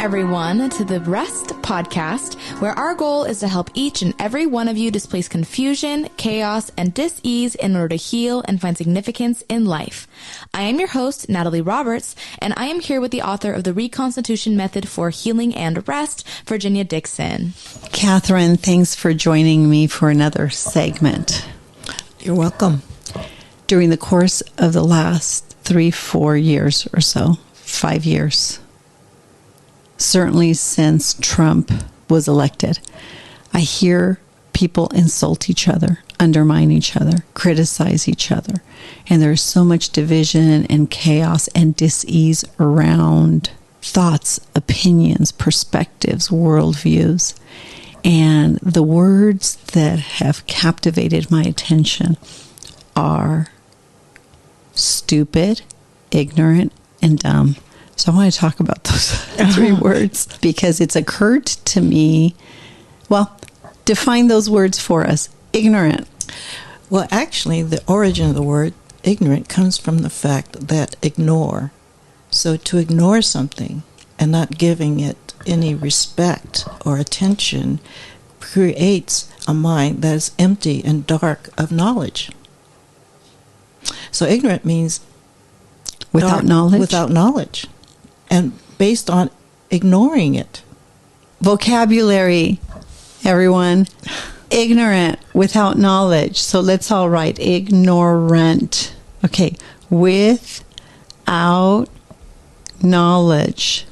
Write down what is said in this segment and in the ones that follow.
everyone, to the R.E.S.T podcast, where our goal is to help each and every one of you displace confusion, chaos, and dis-ease in order to heal and find significance in life. I am your host, Natalie Roberts, and I am here with the author of the Reconstitution Method for Healing and Rest, Virginia Dixon. Katherine, thanks for joining me for another segment. You're welcome. During the course of the last 3-4 years or so, 5 years, certainly since Trump was elected, I hear people insult each other, undermine each other, criticize each other. And there's so much division and chaos and dis-ease around thoughts, opinions, perspectives, worldviews. And the words that have captivated my attention are stupid, ignorant, and dumb. So I want to talk about those 3 words because it's occurred to me. Well, define those words for us. Ignorant. Well, actually, the origin of the word ignorant comes from the fact that ignore. So to ignore something and not giving it any respect or attention creates a mind that is empty and dark of knowledge. So ignorant means without knowledge? Without knowledge. And based on ignoring it. Vocabulary, everyone. Ignorant, without knowledge. So let's all write ignorant. Okay, without knowledge.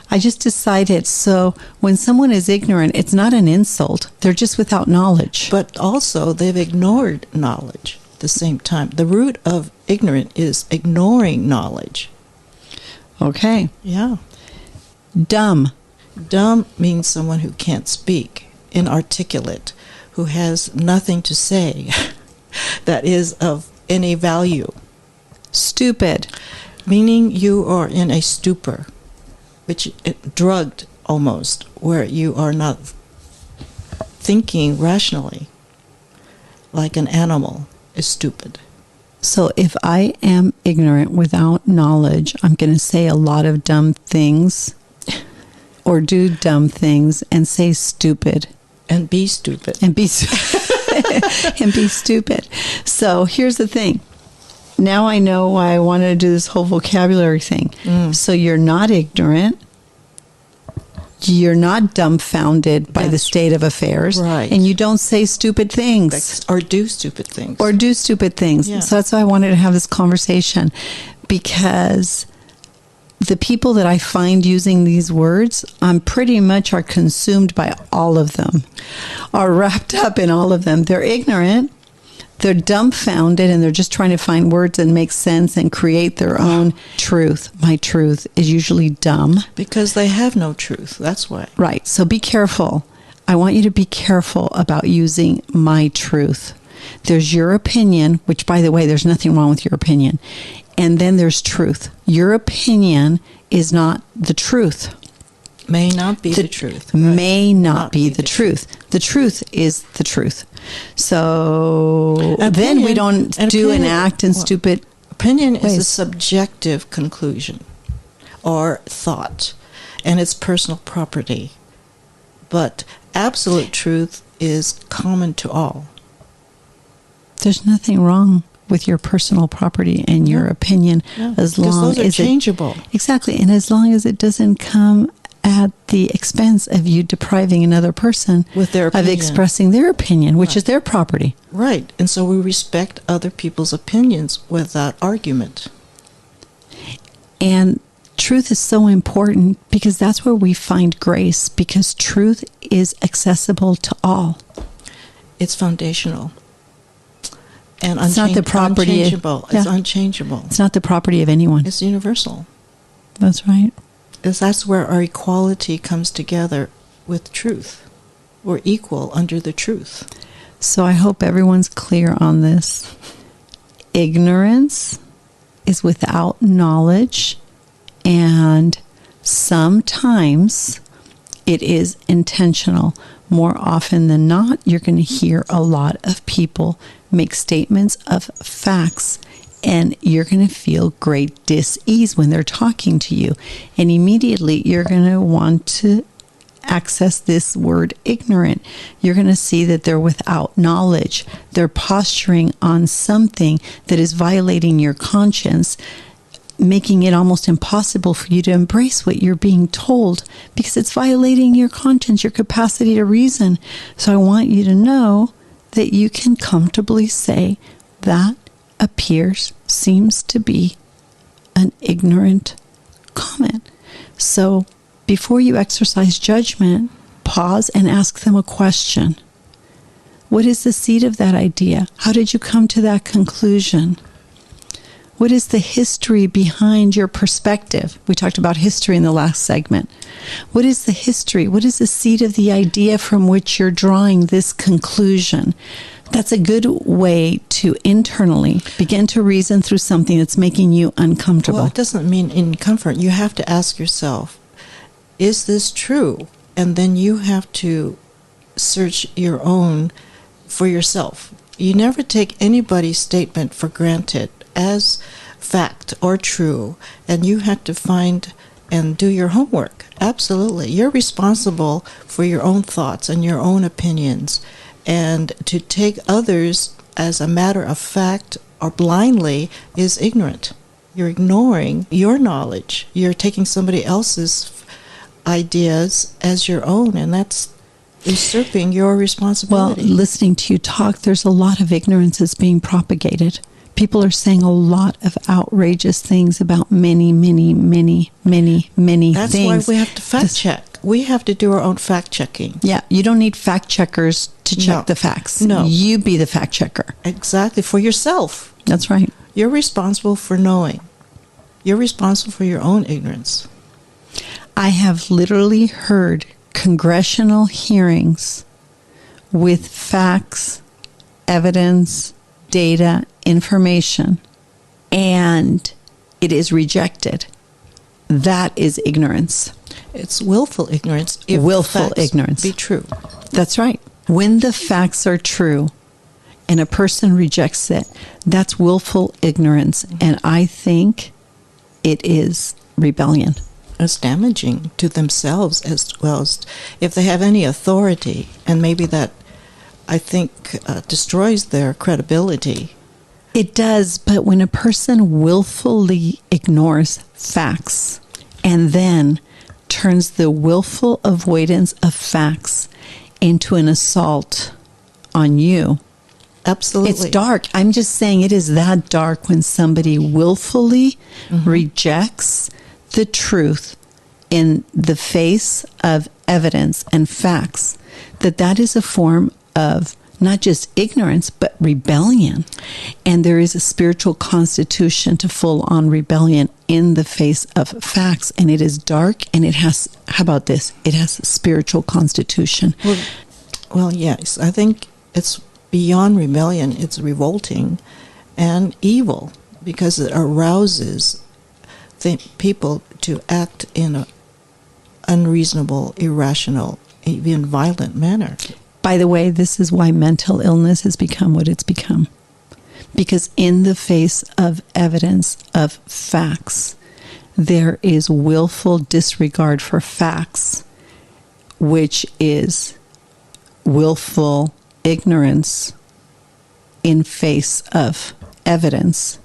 I just decided, so when someone is ignorant, it's not an insult. They're just without knowledge. But also, they've ignored knowledge at the same time. The root of ignorant is ignoring knowledge. Okay. Yeah. Dumb. Dumb means someone who can't speak, inarticulate, who has nothing to say that is of any value. Stupid. Meaning you are in a stupor, which drugged almost, where you are not thinking rationally, like an animal is stupid. So if I am ignorant without knowledge, I'm going to say a lot of dumb things or do dumb things and say stupid. And be stupid. And be and be stupid. So here's the thing. Now I know why I wanted to do this whole vocabulary thing. So you're not ignorant. You're not dumbfounded by the state of affairs. Right. And you don't say stupid things. Or do stupid things. Or do stupid things. Yeah. So that's why I wanted to have this conversation. Because the people that I find using these words, pretty much are consumed by all of them. Are wrapped up in all of them. They're ignorant. They're dumbfounded, and they're just trying to find words and make sense and create their own truth. My truth is usually dumb. Because they have no truth. That's why. Right. So be careful. I want you to be careful about using my truth. There's your opinion, which, by the way, there's nothing wrong with your opinion. And then there's truth. Your opinion is not the truth. May not be the truth. May not be the truth. The truth is the truth. So then we don't do and act in stupid opinion ways. Is a subjective conclusion or thought, and it's personal property. But absolute truth is common to all. There's nothing wrong with your personal property and your opinion as long as those are changeable. Exactly, and as long as it doesn't come at the expense of you depriving another person with their opinion. Of expressing their opinion, which is their property. Right, and so we respect other people's opinions without argument. And truth is so important because that's where we find grace, because truth is accessible to all. It's foundational. And it's not the property. Unchangeable. It's unchangeable. It's not the property of anyone. It's universal. That's right. That's where our equality comes together with truth. We're equal under the truth. So I hope everyone's clear on this. Ignorance is without knowledge, and sometimes it is intentional. More often than not, you're going to hear a lot of people make statements of facts And you're going to feel great dis-ease when they're talking to you. And immediately you're going to want to access this word ignorant. You're going to see that they're without knowledge. They're posturing on something that is violating your conscience, making it almost impossible for you to embrace what you're being told because it's violating your conscience, your capacity to reason. So I want you to know that you can comfortably say that seems to be an ignorant comment. So before you exercise judgment, pause and ask them a question. What is the seed of that idea? How did you come to that conclusion? What is the history behind your perspective? We talked about history in the last segment. What is the history? What is the seed of the idea from which you're drawing this conclusion? That's a good way to internally begin to reason through something that's making you uncomfortable. Well, it doesn't mean in comfort. You have to ask yourself, is this true? And then you have to search your own for yourself. You never take anybody's statement for granted as fact or true, and you have to find and do your homework. Absolutely. You're responsible for your own thoughts and your own opinions, and to take others as a matter of fact or blindly is ignorant. You're ignoring your knowledge. You're taking somebody else's ideas as your own, and that's usurping your responsibility. Well, listening to you talk, there's a lot of ignorance that's being propagated. People are saying a lot of outrageous things about many things. That's why we have to fact check. We have to do our own fact checking. Yeah, you don't need fact checkers to check the facts. No. You be the fact checker. Exactly, for yourself. That's right. You're responsible for knowing. You're responsible for your own ignorance. I have literally heard congressional hearings with facts, evidence, data, information, and it is rejected. That is ignorance. It's willful ignorance. If Willful facts ignorance. be true. That's right. When the facts are true and a person rejects it, that's willful ignorance. And I think it is rebellion. It's damaging to themselves as well as if they have any authority, and maybe that, I think, destroys their credibility. It does, but when a person willfully ignores facts and then turns the willful avoidance of facts into an assault on you, Absolutely. it's dark. I'm just saying it is that dark when somebody willfully rejects the truth in the face of evidence and facts, that is a form of not just ignorance, but rebellion. And there is a spiritual constitution to full-on rebellion in the face of facts. And it is dark, and it has, how about this? It has a spiritual constitution. Well, yes. I think it's beyond rebellion. It's revolting and evil because it arouses people to act in an unreasonable, irrational, even violent manner. By the way, this is why mental illness has become what it's become. Because in the face of evidence, of facts, there is willful disregard for facts, which is willful ignorance in face of evidence.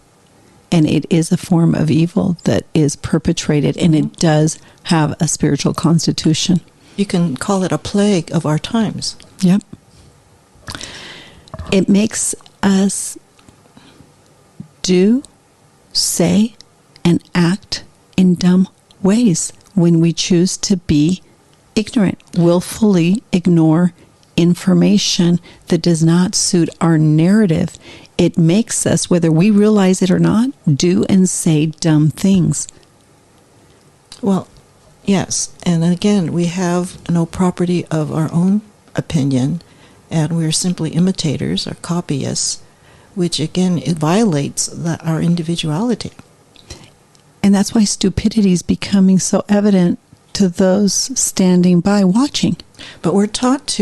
And it is a form of evil that is perpetrated, and it does have a spiritual constitution. You can call it a plague of our times. Yep. It makes us do, say, and act in dumb ways when we choose to be ignorant, willfully ignore information that does not suit our narrative. It makes us, whether we realize it or not, do and say dumb things. Well, yes. And again, we have no property of our own opinion, and we're simply imitators or copyists, which again, it violates our individuality. And that's why stupidity is becoming so evident to those standing by watching. But we're taught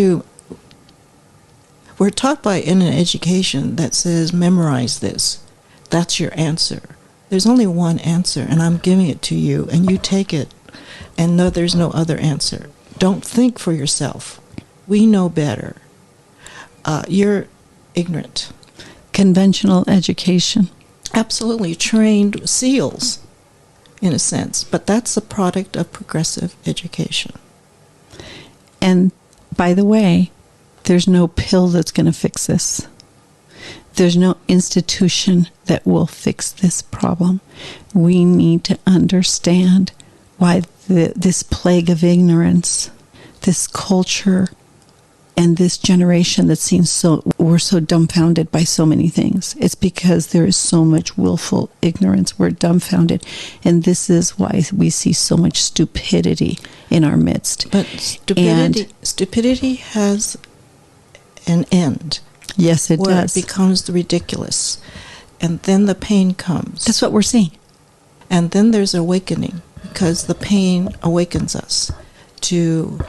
by in an education that says memorize this. that's your answer. There's only one answer, and I'm giving it to you, and you take it, and no, there's no other answer. Don't think for yourself. We know better. You're ignorant. Conventional education. Absolutely. Trained seals, in a sense. But that's a product of progressive education. And by the way, there's no pill that's going to fix this. There's no institution that will fix this problem. We need to understand why this plague of ignorance, this culture, and this generation that seems we're so dumbfounded by so many things. It's because there is so much willful ignorance. We're dumbfounded. And this is why we see so much stupidity in our midst. But stupidity has an end. Yes, it where does. It becomes ridiculous. And then the pain comes. That's what we're seeing. And then there's awakening, because the pain awakens us to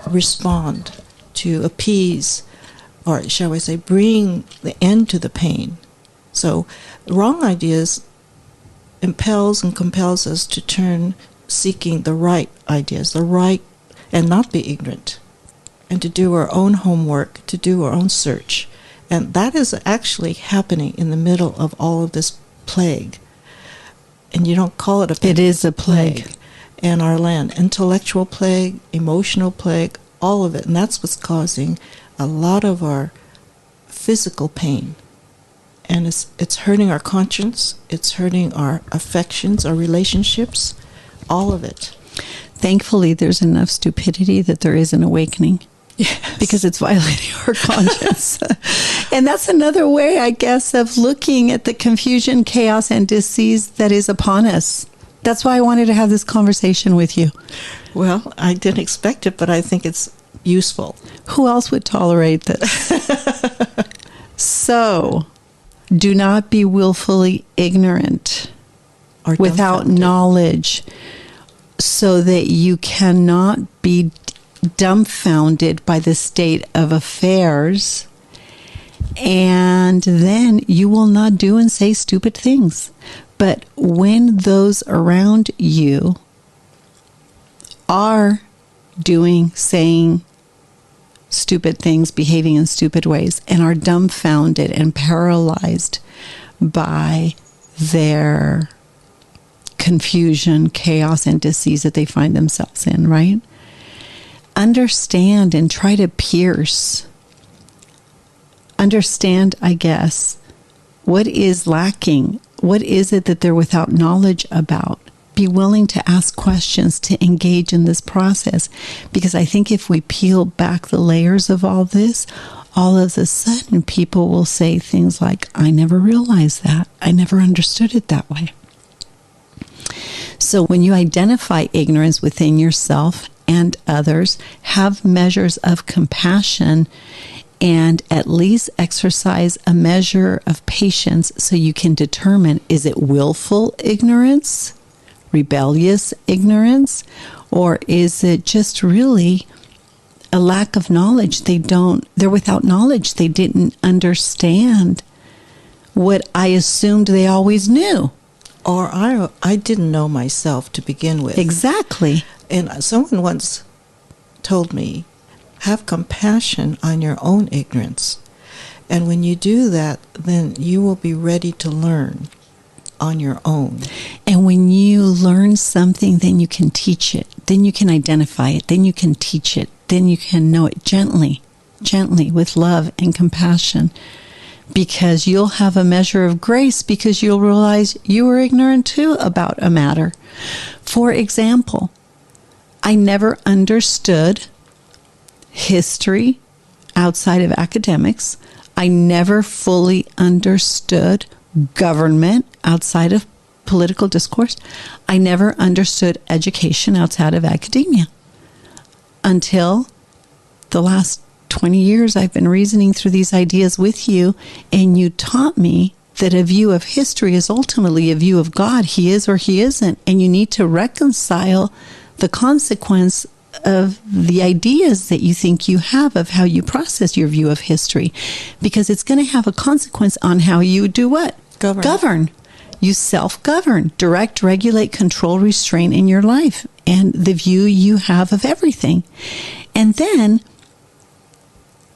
respond, to appease, or shall I say, bring the end to the pain. So wrong ideas impels and compels us to turn seeking the right ideas, and not be ignorant, and to do our own homework, to do our own search. And that is actually happening in the middle of all of this plague. And you don't call it a plague. It is a plague. In our land. Intellectual plague, emotional plague, all of it. And that's what's causing a lot of our physical pain. And it's hurting our conscience. It's hurting our affections, our relationships, all of it. Thankfully, there's enough stupidity that there is an awakening. Yes. Because it's violating our conscience. And that's another way, I guess, of looking at the confusion, chaos, and disease that is upon us. That's why I wanted to have this conversation with you. Well, I didn't expect it, but I think it's useful. Who else would tolerate this? So, do not be willfully ignorant Or without dumbfounded. knowledge, so that you cannot be dumbfounded by the state of affairs, and then you will not do and say stupid things. But when those around you are doing, saying stupid things, behaving in stupid ways, and are dumbfounded and paralyzed by their confusion, chaos, and disease that they find themselves in, right? Understand and try to pierce. Understand, I guess, what is lacking. What is it that they're without knowledge about? Be willing to ask questions, to engage in this process. Because I think if we peel back the layers of all this, all of a sudden people will say things like, I never realized that. I never understood it that way. So when you identify ignorance within yourself and others, have measures of compassion and at least exercise a measure of patience so you can determine, is it willful ignorance, rebellious ignorance, or is it just really a lack of knowledge? They're without knowledge. They didn't understand what I assumed they always knew. Or I didn't know myself to begin with. Exactly. And someone once told me, have compassion on your own ignorance. And when you do that, then you will be ready to learn on your own. And when you learn something, then you can teach it. Then you can identify it. Then you can teach it. Then you can know it gently with love and compassion. Because you'll have a measure of grace, because you'll realize you were ignorant too about a matter. For example, I never understood history outside of academics. I never fully understood government outside of political discourse. I never understood education outside of academia. Until the last 20 years, I've been reasoning through these ideas with you, and you taught me that a view of history is ultimately a view of God. He is or he isn't. And you need to reconcile the consequence of the ideas that you think you have of how you process your view of history, because it's going to have a consequence on how you do what? Govern. You self-govern. Direct, regulate, control, restrain in your life and the view you have of everything. And then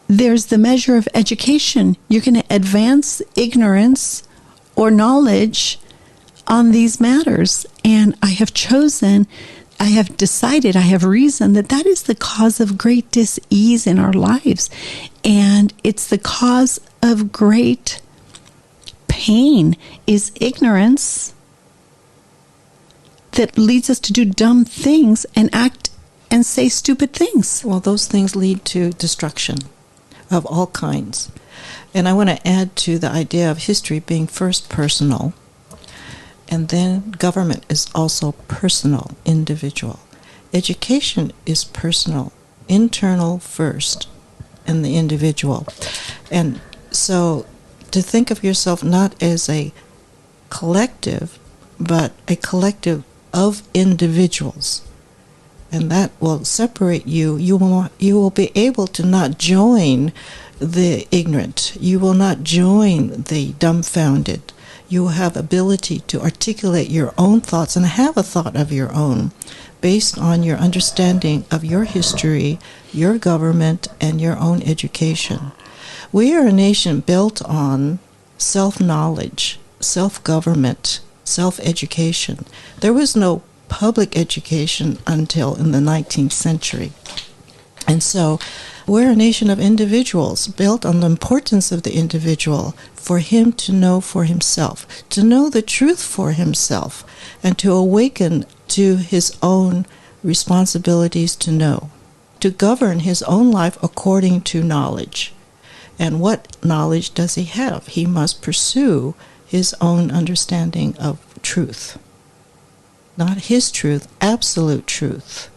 there's the measure of education. You're going to advance ignorance or knowledge on these matters. And I have decided, I have reasoned that is the cause of great dis-ease in our lives. And it's the cause of great pain is ignorance that leads us to do dumb things and act and say stupid things. Well, those things lead to destruction of all kinds. And I want to add to the idea of history being first personal, and then government is also personal, individual. Education is personal, internal first, and the individual. And so to think of yourself not as a collective, but a collective of individuals. And that will separate you. You will be able to not join the ignorant. You will not join the dumbfounded. You will have ability to articulate your own thoughts and have a thought of your own based on your understanding of your history, your government, and your own education. We are a nation built on self-knowledge, self-government, self-education. There was no public education until in the 19th century. And so we're a nation of individuals built on the importance of the individual for him to know for himself, to know the truth for himself, and to awaken to his own responsibilities to know, to govern his own life according to knowledge. And what knowledge does he have? He must pursue his own understanding of truth. Not his truth, absolute truth.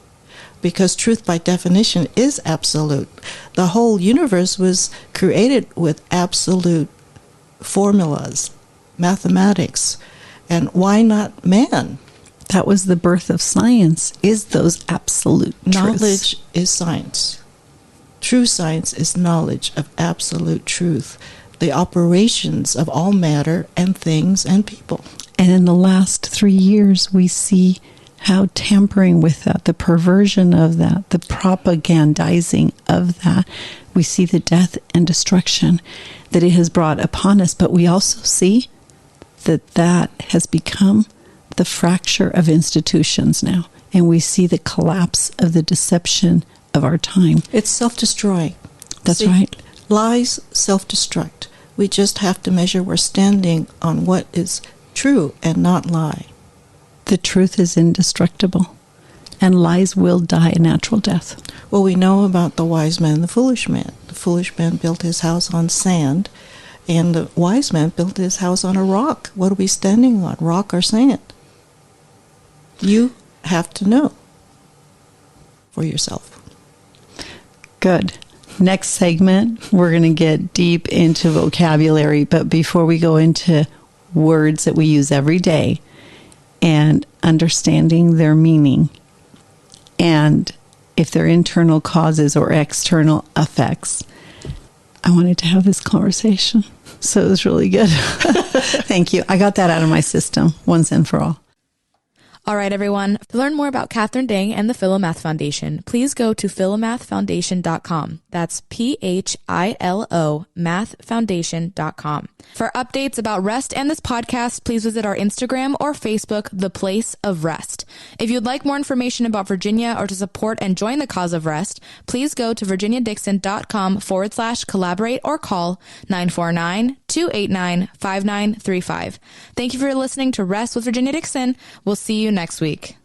Because truth by definition is absolute. The whole universe was created with absolute formulas, mathematics. And why not man? That was the birth of science, is those absolute truths. Knowledge is science. True science is knowledge of absolute truth, the operations of all matter and things and people. And in the last 3 years, we see how tampering with that, the perversion of that, the propagandizing of that, we see the death and destruction that it has brought upon us. But we also see that has become the fracture of institutions now. And we see the collapse of the deception of our time. It's self-destroying. That's right. Lies self-destruct. We just have to measure we're standing on what is true and not lie. The truth is indestructible, and lies will die a natural death. Well, we know about the wise man and the foolish man. The foolish man built his house on sand, and the wise man built his house on a rock. What are we standing on, rock or sand? You have to know for yourself. Good. Next segment, we're going to get deep into vocabulary, but before we go into words that we use every day and understanding their meaning and if they're internal causes or external effects, I wanted to have this conversation. So it was really good. Thank you. I got that out of my system once and for all. All right, everyone. To learn more about Katherine Dang and the Philomath Foundation, please go to philomathfoundation.com. That's PHILO mathfoundation.com. For updates about R.E.S.T and this podcast, please visit our Instagram or Facebook, The Place of R.E.S.T. If you'd like more information about Virginia or to support and join the cause of R.E.S.T, please go to virginiadixon.com/collaborate or call 949-289-5935. Thank you for listening to R.E.S.T with Virginia Dixon. We'll see you next week.